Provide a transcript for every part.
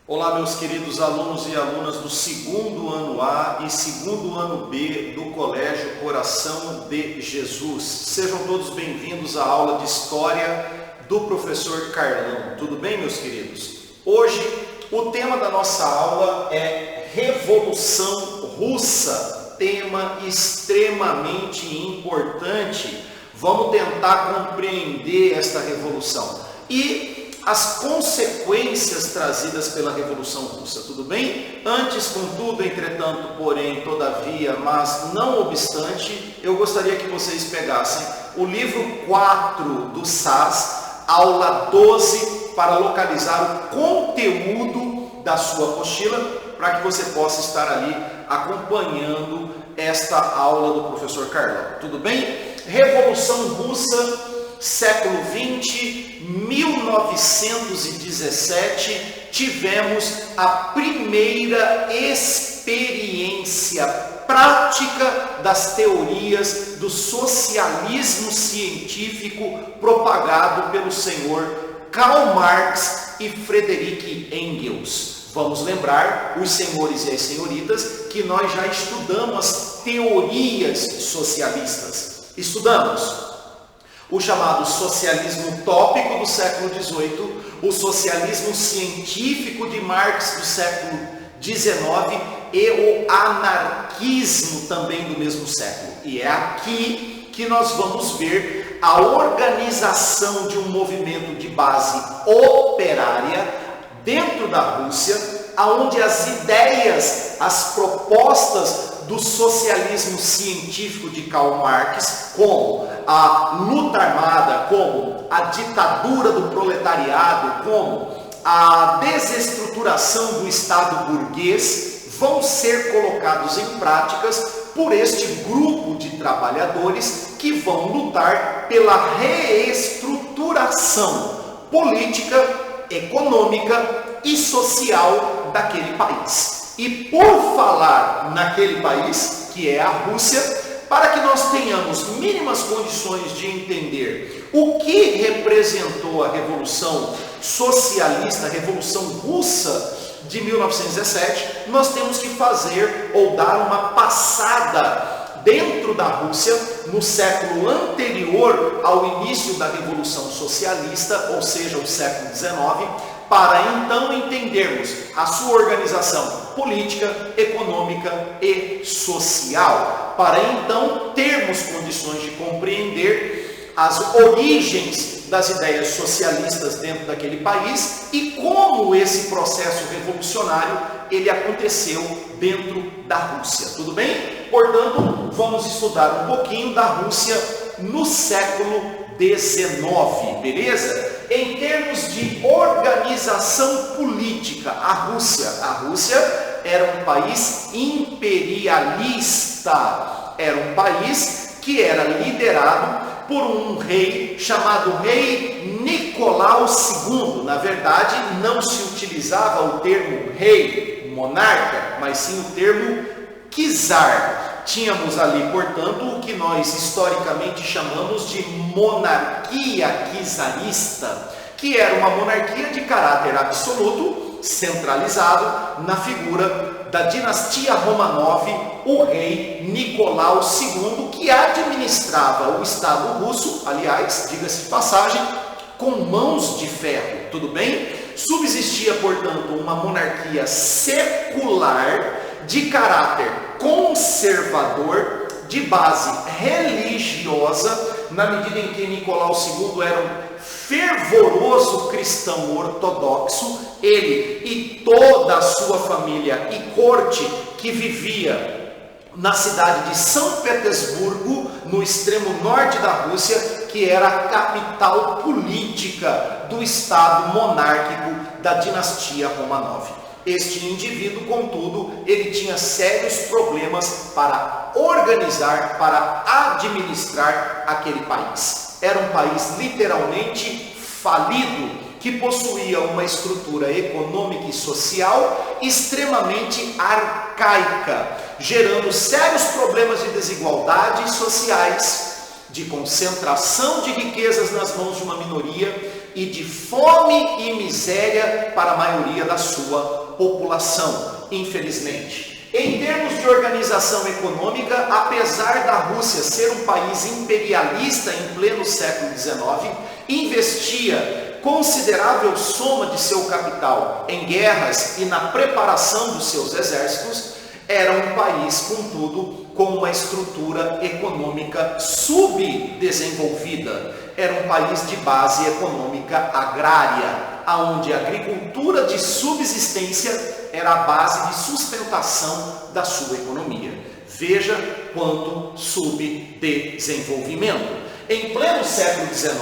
Olá, meus queridos alunos e alunas do segundo ano A e segundo ano B do Colégio Coração de Jesus. Sejam todos bem-vindos à aula de História do professor Carlão. Tudo bem, meus queridos? Hoje, o tema da nossa aula é Revolução Russa, tema extremamente importante. Vamos tentar compreender esta revolução e as consequências trazidas pela Revolução Russa, tudo bem? Antes, contudo, entretanto, porém, todavia, mas não obstante, eu gostaria que vocês pegassem o livro 4 do SAS, aula 12, para localizar o conteúdo da sua apostila, para que você possa estar ali acompanhando esta aula do professor Carlão, tudo bem? Revolução Russa, século 20, 1917, tivemos a primeira experiência prática das teorias do socialismo científico propagado pelo senhor Karl Marx e Friedrich Engels. Vamos lembrar, os senhores e as senhoritas, que nós já estudamos as teorias socialistas. Estudamos o chamado socialismo utópico do século XVIII, o socialismo científico de Marx do século XIX e o anarquismo também do mesmo século. E é aqui que nós vamos ver a organização de um movimento de base operária dentro da Rússia, onde as ideias, as propostas do socialismo científico de Karl Marx, como a luta armada, como a ditadura do proletariado, como a desestruturação do Estado burguês, vão ser colocados em práticas por este grupo de trabalhadores que vão lutar pela reestruturação política, econômica e social daquele país. E por falar naquele país, que é a Rússia, para que nós tenhamos mínimas condições de entender o que representou a Revolução Socialista, a Revolução Russa de 1917, nós temos que fazer ou dar uma passada dentro da Rússia, no século anterior ao início da Revolução Socialista, ou seja, o século XIX, para então entendermos a sua organização política, econômica e social, para então termos condições de compreender as origens das ideias socialistas dentro daquele país e como esse processo revolucionário ele aconteceu dentro da Rússia, tudo bem? Portanto, vamos estudar um pouquinho da Rússia no século XIX, beleza? Em termos de organização política, a Rússia era um país imperialista, era um país que era liderado por um rei chamado rei Nicolau II. Na verdade, não se utilizava o termo rei, monarca, mas sim o termo czar. Tínhamos ali, portanto, o que nós historicamente chamamos de monarquia czarista, que era uma monarquia de caráter absoluto, centralizado na figura da dinastia Romanov, o rei Nicolau II, que administrava o Estado russo, aliás, diga-se de passagem, com mãos de ferro, tudo bem? Subsistia, portanto, uma monarquia secular, de caráter conservador, de base religiosa, na medida em que Nicolau II era um fervoroso cristão ortodoxo, ele e toda a sua família e corte que vivia na cidade de São Petersburgo, no extremo norte da Rússia, que era a capital política do Estado monárquico da dinastia Romanov. Este indivíduo, contudo, ele tinha sérios problemas para organizar, para administrar aquele país. Era um país literalmente falido, que possuía uma estrutura econômica e social extremamente arcaica, gerando sérios problemas de desigualdades sociais de concentração de riquezas nas mãos de uma minoria e de fome e miséria para a maioria da sua população, infelizmente. Em termos de organização econômica, apesar da Rússia ser um país imperialista em pleno século XIX, investia considerável soma de seu capital em guerras e na preparação dos seus exércitos, era um país, contudo, com uma estrutura econômica subdesenvolvida. Era um país de base econômica agrária, onde a agricultura de subsistência era a base de sustentação da sua economia. Veja quanto subdesenvolvimento. Em pleno século XIX,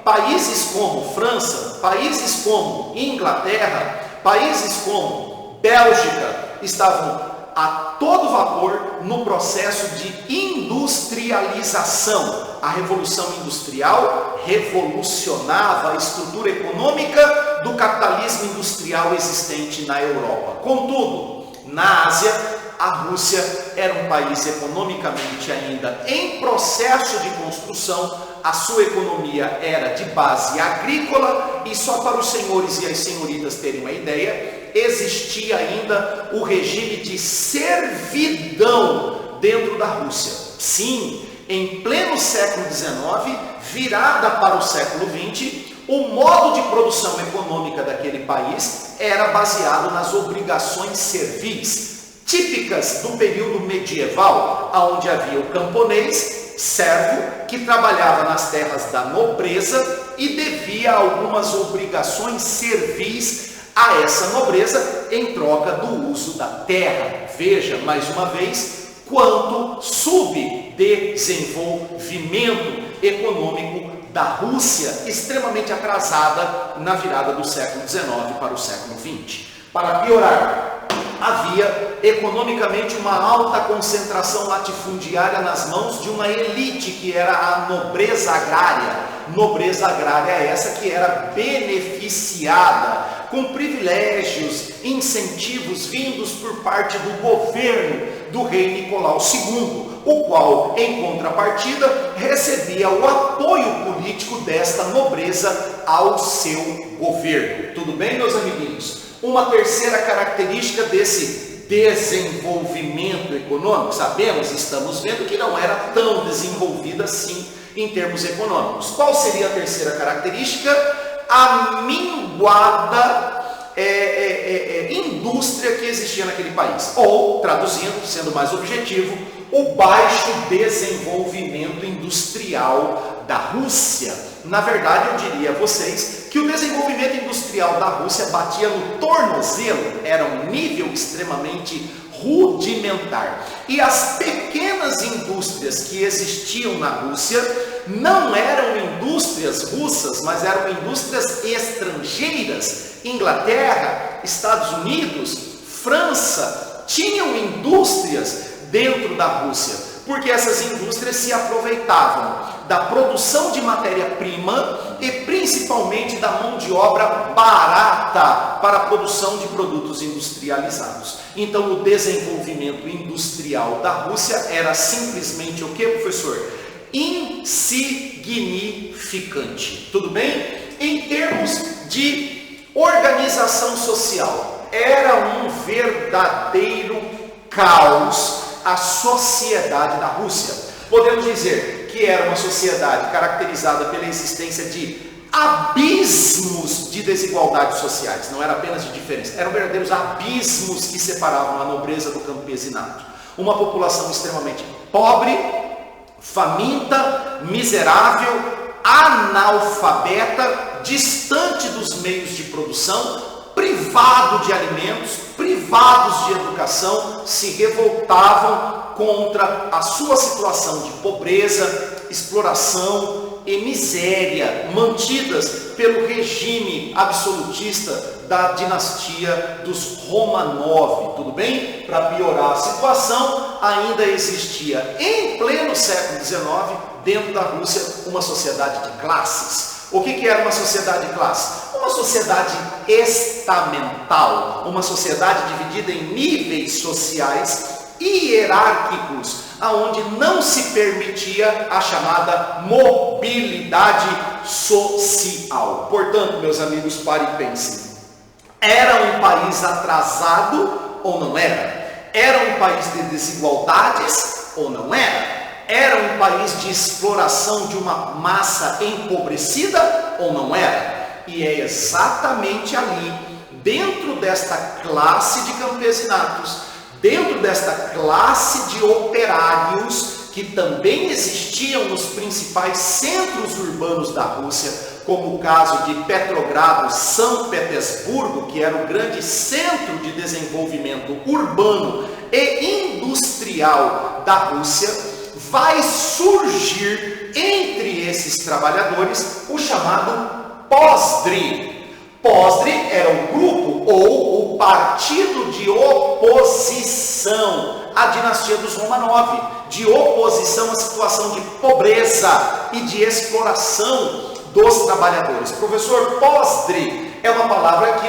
países como França, países como Inglaterra, países como Bélgica estavam a todo vapor no processo de industrialização. A Revolução Industrial revolucionava a estrutura econômica do capitalismo industrial existente na Europa. Contudo, na Ásia, a Rússia era um país economicamente ainda em processo de construção. A sua economia era de base agrícola e, só para os senhores e as senhoritas terem uma ideia, existia ainda o regime de servidão dentro da Rússia. Sim, em pleno século XIX, virada para o século XX, o modo de produção econômica daquele país era baseado nas obrigações servis, típicas do período medieval, onde havia o camponês, servo, que trabalhava nas terras da nobreza e devia algumas obrigações servis a essa nobreza em troca do uso da terra. Veja, mais uma vez, quanto subdesenvolvimento econômico da Rússia, extremamente atrasada na virada do século XIX para o século XX. Para piorar, havia economicamente uma alta concentração latifundiária nas mãos de uma elite que era a nobreza agrária. Nobreza agrária essa que era beneficiada com privilégios, incentivos vindos por parte do governo do rei Nicolau II, o qual, em contrapartida, recebia o apoio político desta nobreza ao seu governo. Tudo bem, meus amiguinhos? Uma terceira característica desse desenvolvimento econômico, estamos vendo que não era tão desenvolvida assim em termos econômicos. Qual seria a terceira característica? A minguada indústria que existia naquele país. Ou, traduzindo, sendo mais objetivo, o baixo desenvolvimento industrial da Rússia. Na verdade, eu diria a vocês que o desenvolvimento industrial da Rússia batia no tornozelo, era um nível extremamente rudimentar. E as pequenas indústrias que existiam na Rússia não eram indústrias russas, mas eram indústrias estrangeiras. Inglaterra, Estados Unidos, França tinham indústrias dentro da Rússia, porque essas indústrias se aproveitavam da produção de matéria-prima e principalmente da mão de obra barata para a produção de produtos industrializados. Então, o desenvolvimento industrial da Rússia era simplesmente o que, professor? Insignificante. Tudo bem? Em termos de organização social, era um verdadeiro caos a sociedade da Rússia. Podemos dizer que era uma sociedade caracterizada pela existência de abismos de desigualdades sociais. Não era apenas de diferença, eram verdadeiros abismos que separavam a nobreza do campesinato. Uma população extremamente pobre, faminta, miserável, analfabeta, distante dos meios de produção, privado de alimentos, privados de educação, se revoltavam contra a sua situação de pobreza, exploração e miséria mantidas pelo regime absolutista da dinastia dos Romanov. Tudo bem? Para piorar a situação, ainda existia em pleno século XIX, dentro da Rússia, uma sociedade de classes. O que era uma sociedade de classe? Uma sociedade estamental, uma sociedade dividida em níveis sociais hierárquicos, aonde não se permitia a chamada mobilidade social. Portanto, meus amigos, pare e pensem. Era um país atrasado ou não era? Era um país de desigualdades ou não era? Era um país de exploração de uma massa empobrecida ou não era? E é exatamente ali, dentro desta classe de campesinatos, dentro desta classe de operários, que também existiam nos principais centros urbanos da Rússia, como o caso de Petrogrado, São Petersburgo, que era o grande centro de desenvolvimento urbano e industrial da Rússia, vai surgir entre esses trabalhadores o chamado Pozdri. Pozdri era o grupo ou o partido de oposição à dinastia dos Romanov, de oposição à situação de pobreza e de exploração dos trabalhadores. Professor, Pozdri é uma palavra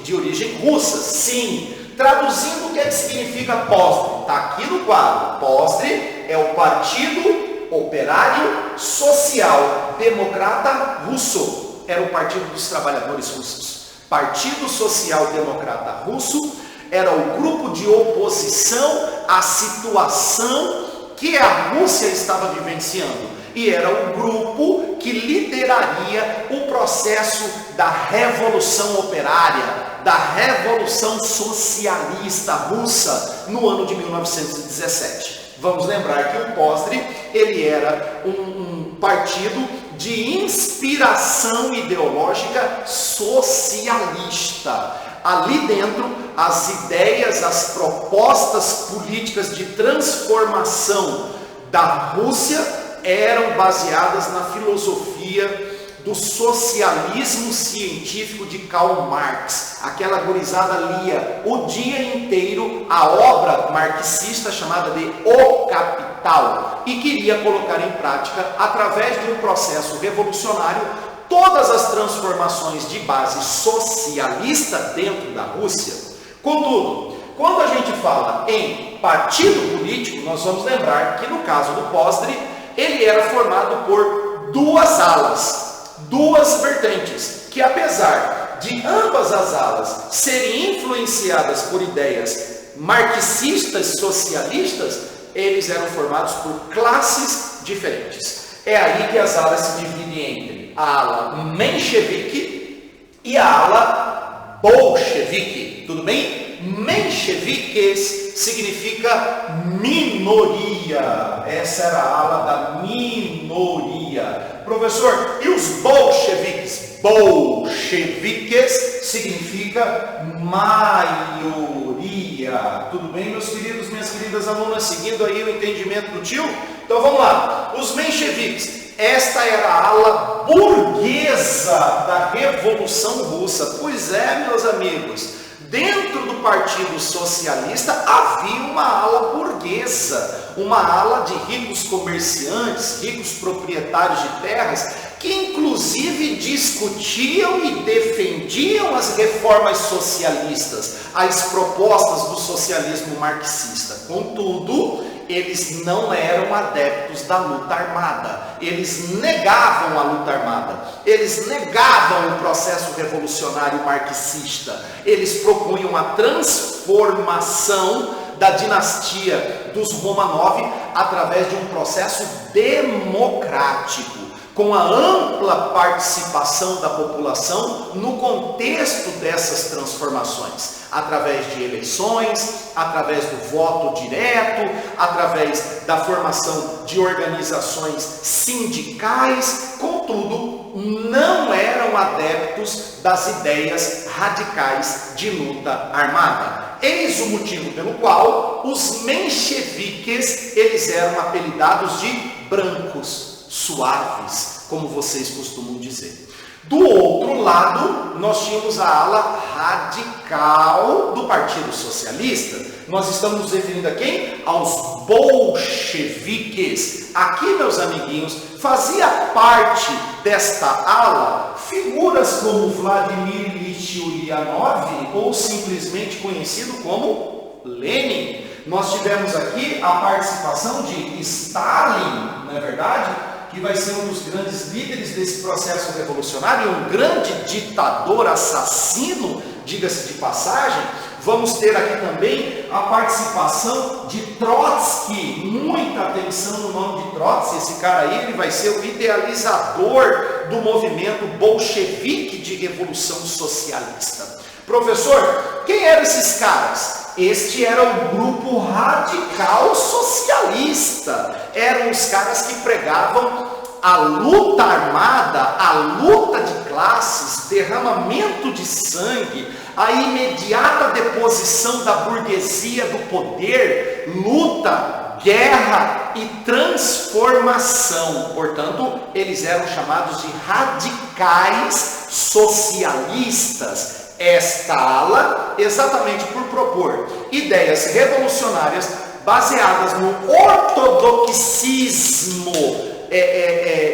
de origem russa, sim. Traduzindo, o que é que significa Pozdri? Está aqui no quadro. Pozdri é o Partido Operário Social Democrata Russo. Era o Partido dos Trabalhadores Russos. Partido Social Democrata Russo era o grupo de oposição à situação que a Rússia estava vivenciando. E era o grupo que lideraria o processo da Revolução Operária, da Revolução Socialista Russa, no ano de 1917. Vamos lembrar que o Pozdri, ele era um partido de inspiração ideológica socialista. Ali dentro, as ideias, as propostas políticas de transformação da Rússia eram baseadas na filosofia do socialismo científico de Karl Marx. Aquela gurizada lia o dia inteiro a obra marxista chamada de O Capital e queria colocar em prática, através de um processo revolucionário, todas as transformações de base socialista dentro da Rússia. Contudo, quando a gente fala em partido político, nós vamos lembrar que no caso do Pozdri, ele era formado por duas alas, duas vertentes, que apesar de ambas as alas serem influenciadas por ideias marxistas socialistas, eles eram formados por classes diferentes. É aí que as alas se dividem entre a ala menchevique e a ala bolchevique. Tudo bem? Mencheviques significa minoria. Essa era a ala da minoria. Professor, e os bolcheviques? Bolcheviques significa maioria. Tudo bem, meus queridos, minhas queridas alunas, seguindo aí o entendimento do tio? Então vamos lá. Os mencheviques. Esta era a ala burguesa da Revolução Russa. Pois é, meus amigos. Dentro do Partido Socialista havia uma ala burguesa, uma ala de ricos comerciantes, ricos proprietários de terras, que inclusive discutiam e defendiam as reformas socialistas, as propostas do socialismo marxista. Contudo, eles não eram adeptos da luta armada, eles negavam a luta armada, eles negavam o processo revolucionário marxista, eles propunham a transformação da dinastia dos Romanov através de um processo democrático, com a ampla participação da população no contexto dessas transformações, através de eleições, através do voto direto, através da formação de organizações sindicais. Contudo, não eram adeptos das ideias radicais de luta armada. Eis o motivo pelo qual os mencheviques, eles eram apelidados de brancos, suaves, como vocês costumam dizer. Do outro lado, nós tínhamos a ala radical do Partido Socialista. Nós estamos nos referindo a quem? Aos bolcheviques. Aqui, meus amiguinhos, fazia parte desta ala figuras como Vladimir Ilyich Ulyanov, ou simplesmente conhecido como Lenin. Nós tivemos aqui a participação de Stalin, não é verdade? Que vai ser um dos grandes líderes desse processo revolucionário, um grande ditador assassino, diga-se de passagem. Vamos ter aqui também a participação de Trotsky, muita atenção no nome de Trotsky, esse cara aí ele vai ser o idealizador do movimento bolchevique de revolução socialista. Professor, quem eram esses caras? Este era o grupo radical socialista, eram os caras que pregavam a luta armada, a luta de classes, derramamento de sangue, a imediata deposição da burguesia do poder, luta, guerra e transformação. Portanto, eles eram chamados de radicais socialistas. Esta ala, exatamente por propor ideias revolucionárias baseadas no ortodoxismo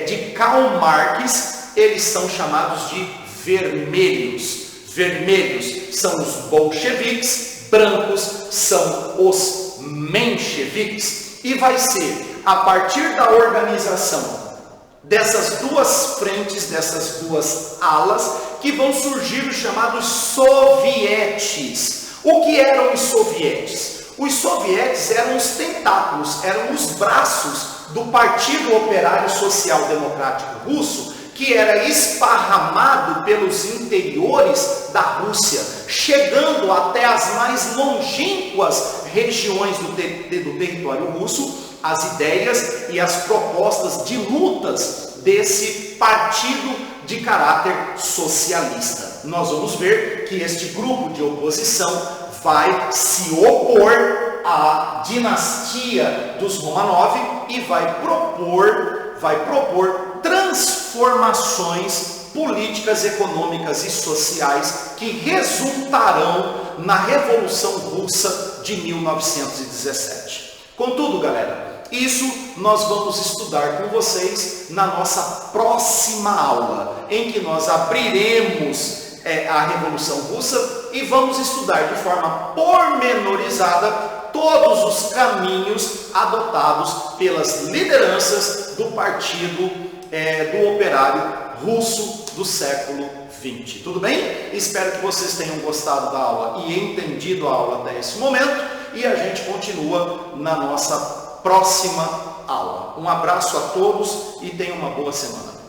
de Karl Marx, eles são chamados de vermelhos. Vermelhos são os bolcheviques, brancos são os mencheviques. E vai ser a partir da organização dessas duas frentes, dessas duas alas, que vão surgir os chamados sovietes. O que eram os sovietes? Os sovietes eram os tentáculos, eram os braços do Partido Operário Social Democrático Russo, que era esparramado pelos interiores da Rússia, chegando até as mais longínquas regiões do território russo, as ideias e as propostas de lutas desse partido de caráter socialista. Nós vamos ver que este grupo de oposição vai se opor à dinastia dos Romanov e vai propor transformações políticas, econômicas e sociais que resultarão na Revolução Russa de 1917. Contudo, galera, isso nós vamos estudar com vocês na nossa próxima aula, em que nós abriremos a Revolução Russa e vamos estudar de forma pormenorizada todos os caminhos adotados pelas lideranças do Partido do Operário Russo do século XX. Tudo bem? Espero que vocês tenham gostado da aula e entendido a aula até esse momento, e a gente continua na nossa próxima aula. Um abraço a todos e tenham uma boa semana.